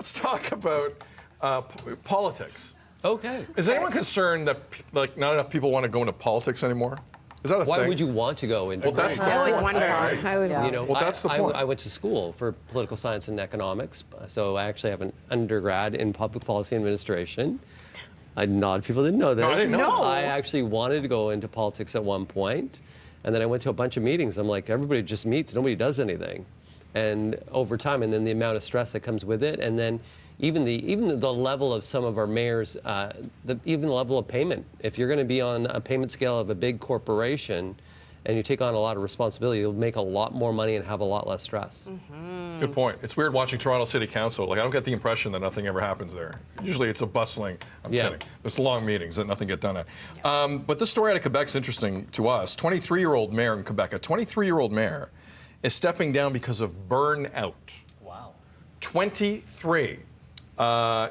let's talk about politics. Okay. Is anyone concerned that like not enough people want to go into politics anymore? Is that a thing? Why would you want to go into? Well, that's the I always point. wonder. Right? I always You know, Well, that's the point. I went to school for political science and economics, so I actually have an undergrad in public policy administration. A lot of people didn't know this. No, I didn't know No. I actually wanted to go into politics at one point, and then I went to a bunch of meetings. I'm like, everybody just meets, nobody does anything. And over time, and then the amount of stress that comes with it, and then even the level of some of our mayors, even the level of payment. If you're going to be on a payment scale of a big corporation, and you take on a lot of responsibility, you'll make a lot more money and have a lot less stress. Good point. It's weird watching Toronto City Council. Like, I don't get the impression that nothing ever happens there. Usually it's a bustling, I'm Yeah. kidding. There's long meetings that nothing get done at. But this story out of Quebec's interesting to us. 23-year-old mayor in Quebec, a 23-year-old mayor is stepping down because of burnout. Wow. 23.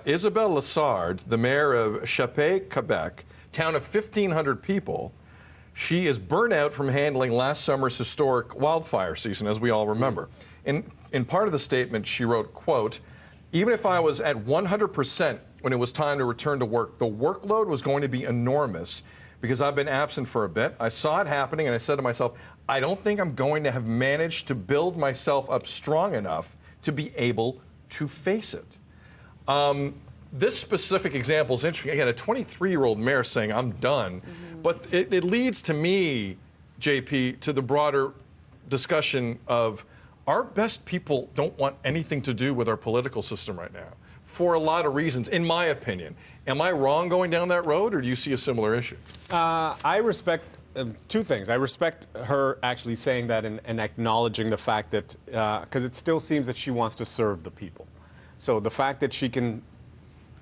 Isabelle Lassard, the mayor of Chapet, Quebec, town of 1,500 people, she is burnt out from handling last summer's historic wildfire season, as we all remember. In part of the statement, she wrote, quote, "Even if I was at 100% when it was time to return to work, the workload was going to be enormous because I've been absent for a bit. I saw it happening and I said to myself, I don't think I'm going to have managed to build myself up strong enough to be able to face it." This specific example is interesting. Again, a 23-year-old mayor saying, I'm done. But it leads to me, JP, to the broader discussion of our best people don't want anything to do with our political system right now for a lot of reasons, in my opinion. Am I wrong going down that road, or do you see a similar issue? I respect two things. I respect her actually saying that and acknowledging the fact that, because it still seems that she wants to serve the people. So the fact that she can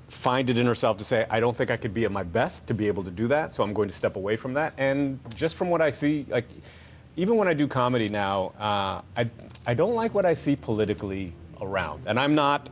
find it in herself to say, I don't think I could be at my best to be able to do that, so I'm going to step away from that. And just from what I see, like, even when I do comedy now, I don't like what I see politically around. And I'm not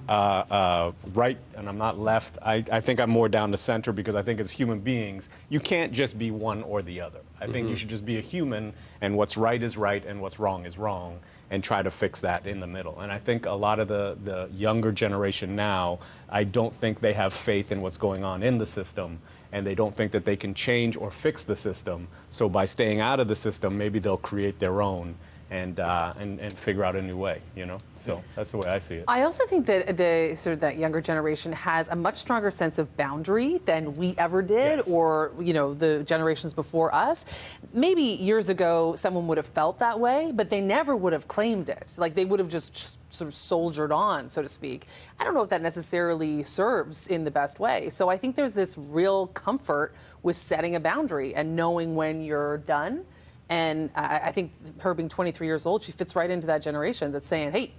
right and I'm not left. I think I'm more down the center because I think as human beings, you can't just be one or the other. I think you should just be a human, and what's right is right and what's wrong is wrong, and try to fix that in the middle. And I think a lot of the younger generation now, I don't think they have faith in what's going on in the system, and they don't think that they can change or fix the system. So by staying out of the system, maybe they'll create their own and figure out a new way, you know? So that's the way I see it. I also think that the sort of that younger generation has a much stronger sense of boundary than we ever did, Yes. or the generations before us. Maybe years ago someone would have felt that way, but they never would have claimed it. Like they would have just sort of soldiered on, so to speak. I don't know if that necessarily serves in the best way. So I think there's this real comfort with setting a boundary and knowing when you're done. And I think her being 23 years old, she fits right into that generation that's saying, hey,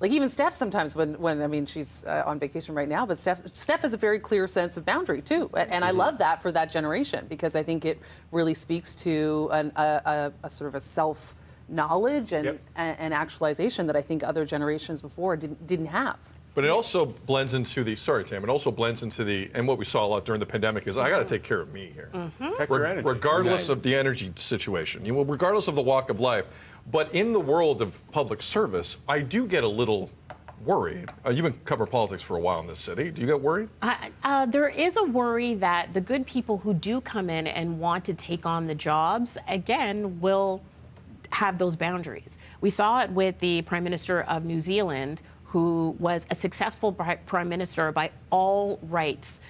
like even Steph sometimes when I mean, she's on vacation right now, but Steph has a very clear sense of boundary too. And I love that for that generation because I think it really speaks to a sort of a self-knowledge and actualization that I think other generations before didn't have. But it also blends into the, sorry, Tam, it also blends into the, and what we saw a lot during the pandemic is I got to take care of me here. Protect your energy. Regardless of the energy situation, regardless of the walk of life. But in the world of public service, I do get a little worried. You've been covering politics for a while in this city. Do you get worried? There is a worry that the good people who do come in and want to take on the jobs, again, will have those boundaries. We saw it with the Prime Minister of New Zealand, who was a successful prime minister by all rights.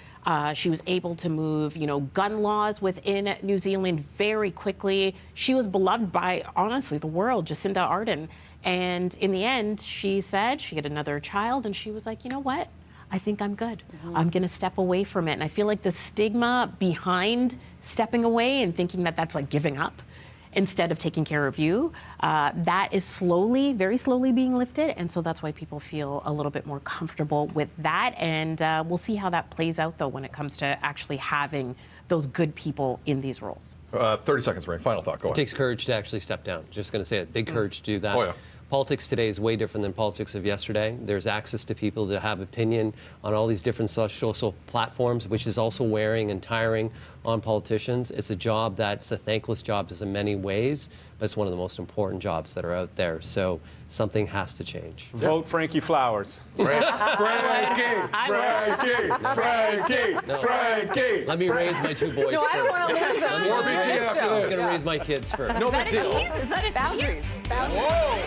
She was able to move, gun laws within New Zealand very quickly. She was beloved by, honestly, the world, Jacinda Ardern. And in the end, she said she had another child, and she was like, you know what? I think I'm good. I'm going to step away from it. And I feel like the stigma behind stepping away and thinking that that's like giving up instead of taking care of you, that is slowly, very slowly being lifted. And so that's why people feel a little bit more comfortable with that. And we'll see how that plays out, though, when it comes to actually having those good people in these roles. 30 seconds, Ray. Final thought. Go It ahead. takes courage to actually step down. Just going to say it. Big courage to do that. Oh, yeah. Politics today is way different than politics of yesterday. There's access to people to have opinion on all these different social platforms, which is also wearing and tiring on politicians. It's a job that's a thankless job in many ways, but it's one of the most important jobs that are out there. So something has to change. Vote Frankie Flowers. Frankie! Let me raise my 2 boys No, I don't want to first. lose them. More BT Let's after go. I'm this. going to raise my kids first. No Is that big a deal. tease? Is that a tease? Boundaries. Whoa!